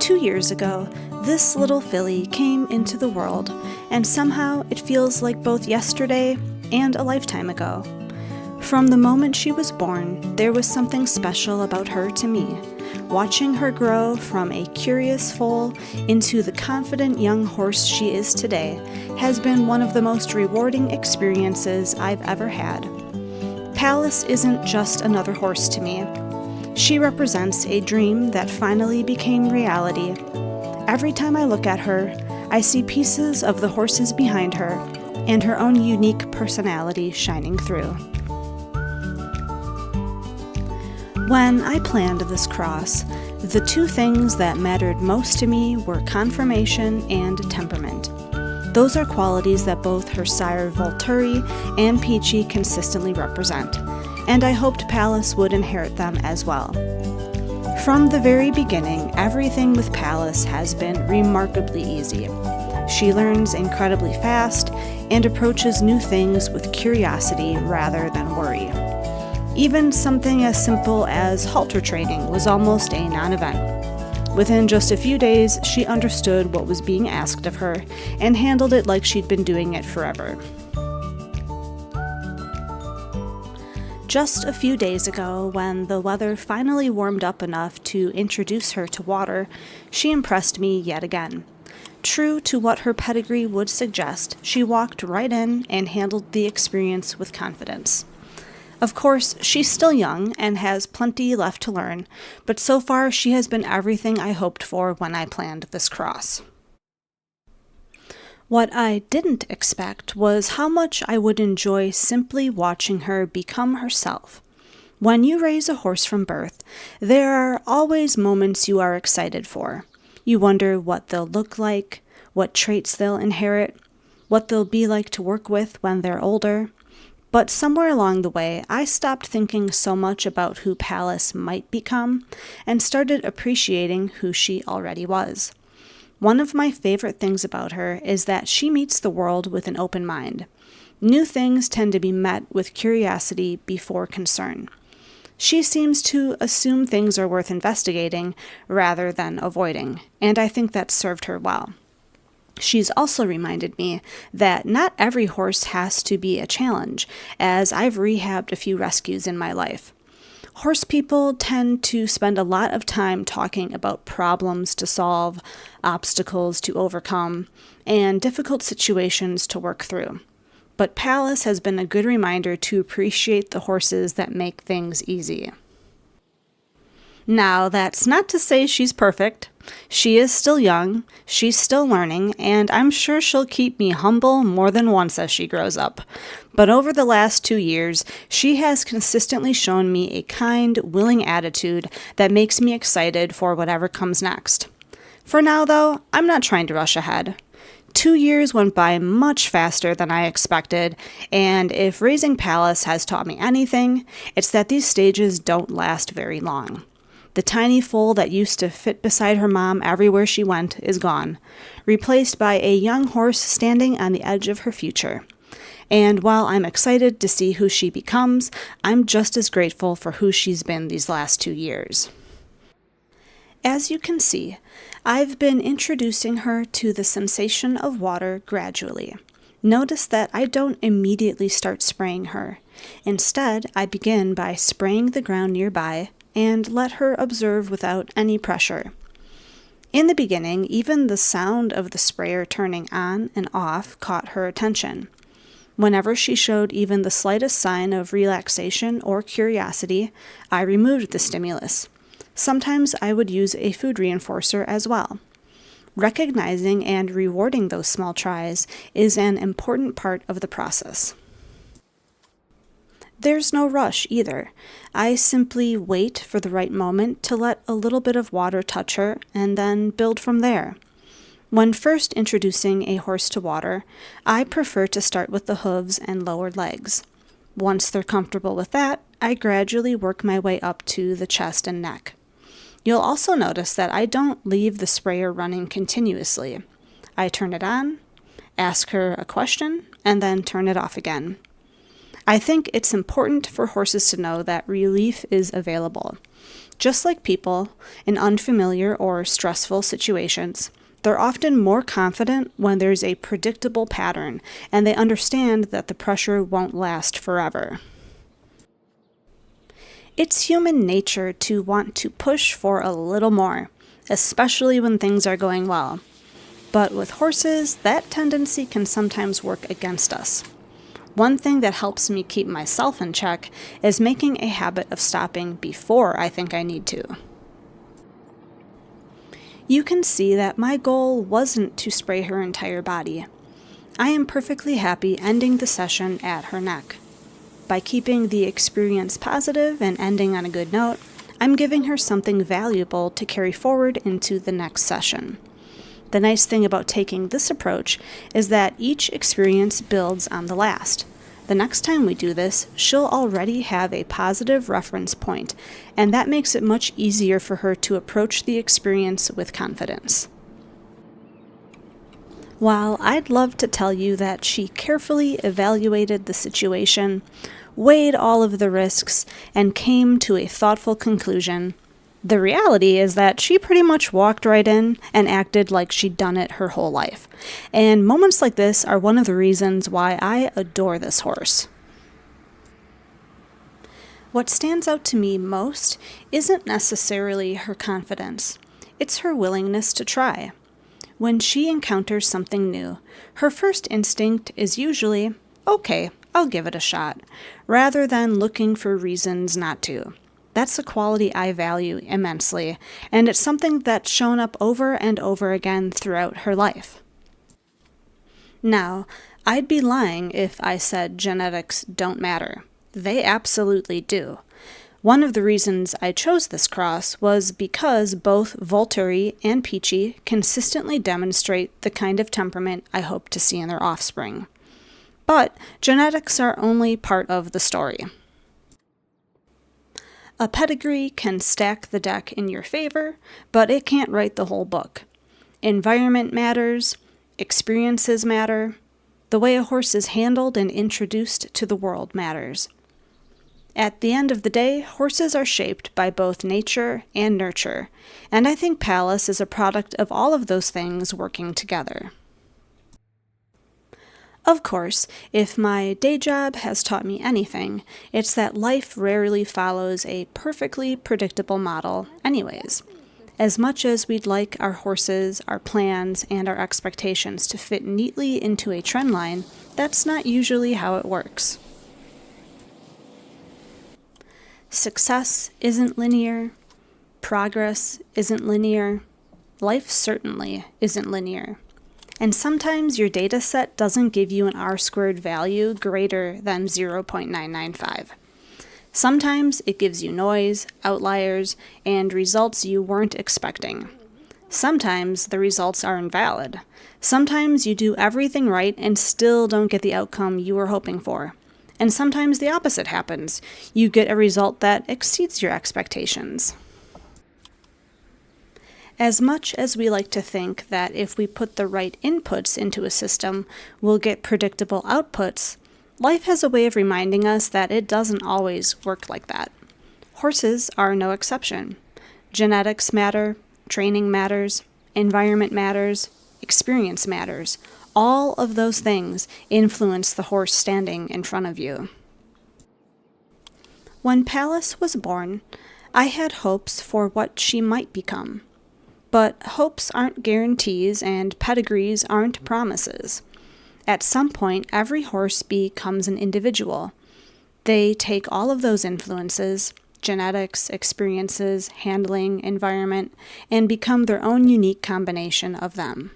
2 years ago, this little filly came into the world, and somehow it feels like both yesterday and a lifetime ago. From the moment she was born, there was something special about her to me. Watching her grow from a curious foal into the confident young horse she is today has been one of the most rewarding experiences I've ever had. Pallas isn't just another horse to me. She represents a dream that finally became reality. Every time I look at her, I see pieces of the horses behind her and her own unique personality shining through. When I planned this cross, the two things that mattered most to me were conformation and temperament. Those are qualities that both her sire Volturi and Peachy consistently represent, and I hoped Pallas would inherit them as well. From the very beginning, everything with Pallas has been remarkably easy. She learns incredibly fast and approaches new things with curiosity rather than worry. Even something as simple as halter training was almost a non-event. Within just a few days, she understood what was being asked of her and handled it like she'd been doing it forever. Just a few days ago, when the weather finally warmed up enough to introduce her to water, she impressed me yet again. True to what her pedigree would suggest, she walked right in and handled the experience with confidence. Of course, she's still young and has plenty left to learn, but so far she has been everything I hoped for when I planned this cross. What I didn't expect was how much I would enjoy simply watching her become herself. When you raise a horse from birth, there are always moments you are excited for. You wonder what they'll look like, what traits they'll inherit, what they'll be like to work with when they're older. But somewhere along the way, I stopped thinking so much about who Pallas might become and started appreciating who she already was. One of my favorite things about her is that she meets the world with an open mind. New things tend to be met with curiosity before concern. She seems to assume things are worth investigating rather than avoiding, and I think that served her well. She's also reminded me that not every horse has to be a challenge, as I've rehabbed a few rescues in my life. Horse people tend to spend a lot of time talking about problems to solve, obstacles to overcome, and difficult situations to work through. But Pallas has been a good reminder to appreciate the horses that make things easy. Now, that's not to say she's perfect. She is still young, she's still learning, and I'm sure she'll keep me humble more than once as she grows up. But over the last 2 years, she has consistently shown me a kind, willing attitude that makes me excited for whatever comes next. For now, though, I'm not trying to rush ahead. 2 years went by much faster than I expected, and if raising Pallas has taught me anything, it's that these stages don't last very long. The tiny foal that used to fit beside her mom everywhere she went is gone, replaced by a young horse standing on the edge of her future. And while I'm excited to see who she becomes, I'm just as grateful for who she's been these last 2 years. As you can see, I've been introducing her to the sensation of water gradually. Notice that I don't immediately start spraying her. Instead, I begin by spraying the ground nearby and let her observe without any pressure. In the beginning, even the sound of the sprayer turning on and off caught her attention. Whenever she showed even the slightest sign of relaxation or curiosity, I removed the stimulus. Sometimes I would use a food reinforcer as well. Recognizing and rewarding those small tries is an important part of the process. There's no rush either. I simply wait for the right moment to let a little bit of water touch her and then build from there. When first introducing a horse to water, I prefer to start with the hooves and lower legs. Once they're comfortable with that, I gradually work my way up to the chest and neck. You'll also notice that I don't leave the sprayer running continuously. I turn it on, ask her a question, and then turn it off again. I think it's important for horses to know that relief is available. Just like people, in unfamiliar or stressful situations, they're often more confident when there's a predictable pattern and they understand that the pressure won't last forever. It's human nature to want to push for a little more, especially when things are going well. But with horses, that tendency can sometimes work against us. One thing that helps me keep myself in check is making a habit of stopping before I think I need to. You can see that my goal wasn't to spray her entire body. I am perfectly happy ending the session at her neck. By keeping the experience positive and ending on a good note, I'm giving her something valuable to carry forward into the next session. The nice thing about taking this approach is that each experience builds on the last. The next time we do this, she'll already have a positive reference point, and that makes it much easier for her to approach the experience with confidence. While I'd love to tell you that she carefully evaluated the situation, weighed all of the risks, and came to a thoughtful conclusion, the reality is that she pretty much walked right in and acted like she'd done it her whole life. And moments like this are one of the reasons why I adore this horse. What stands out to me most isn't necessarily her confidence. It's her willingness to try. When she encounters something new, her first instinct is usually, okay, I'll give it a shot, rather than looking for reasons not to. That's a quality I value immensely, and it's something that's shown up over and over again throughout her life. Now, I'd be lying if I said genetics don't matter. They absolutely do. One of the reasons I chose this cross was because both Volturi and Peachy consistently demonstrate the kind of temperament I hope to see in their offspring. But genetics are only part of the story. A pedigree can stack the deck in your favor, but it can't write the whole book. Environment matters, experiences matter, the way a horse is handled and introduced to the world matters. At the end of the day, horses are shaped by both nature and nurture, and I think Pallas is a product of all of those things working together. Of course, if my day job has taught me anything, it's that life rarely follows a perfectly predictable model anyways. As much as we'd like our horses, our plans, and our expectations to fit neatly into a trend line, that's not usually how it works. Success isn't linear. Progress isn't linear. Life certainly isn't linear. And sometimes your data set doesn't give you an R-squared value greater than 0.995. Sometimes it gives you noise, outliers, and results you weren't expecting. Sometimes the results are invalid. Sometimes you do everything right and still don't get the outcome you were hoping for. And sometimes the opposite happens. You get a result that exceeds your expectations. As much as we like to think that if we put the right inputs into a system, we'll get predictable outputs, life has a way of reminding us that it doesn't always work like that. Horses are no exception. Genetics matter, training matters, environment matters, experience matters. All of those things influence the horse standing in front of you. When Pallas was born, I had hopes for what she might become. But hopes aren't guarantees and pedigrees aren't promises. At some point, every horse becomes an individual. They take all of those influences, genetics, experiences, handling, environment, and become their own unique combination of them.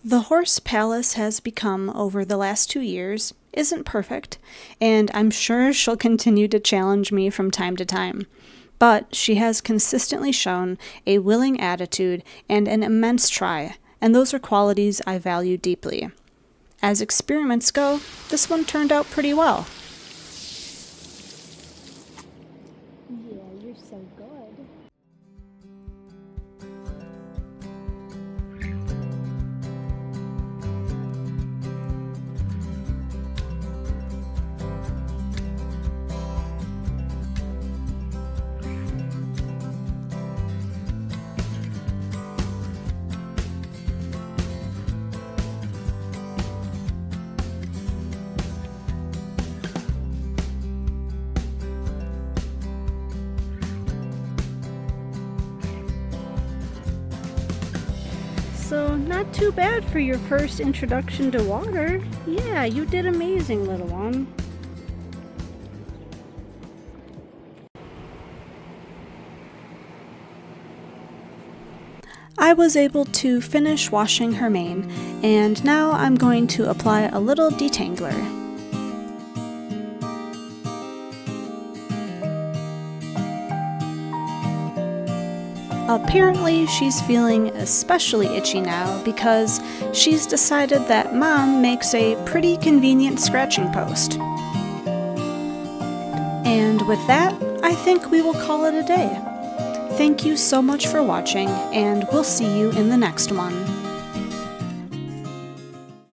The horse Pallas has become over the last 2 years isn't perfect, and I'm sure she'll continue to challenge me from time to time. But she has consistently shown a willing attitude and an immense try, and those are qualities I value deeply. As experiments go, this one turned out pretty well. Yeah, you're so good. So not too bad for your first introduction to water. Yeah, you did amazing, little one. I was able to finish washing her mane, and now I'm going to apply a little detangler. Apparently, she's feeling especially itchy now because she's decided that Mom makes a pretty convenient scratching post. And with that, I think we will call it a day. Thank you so much for watching, and we'll see you in the next one.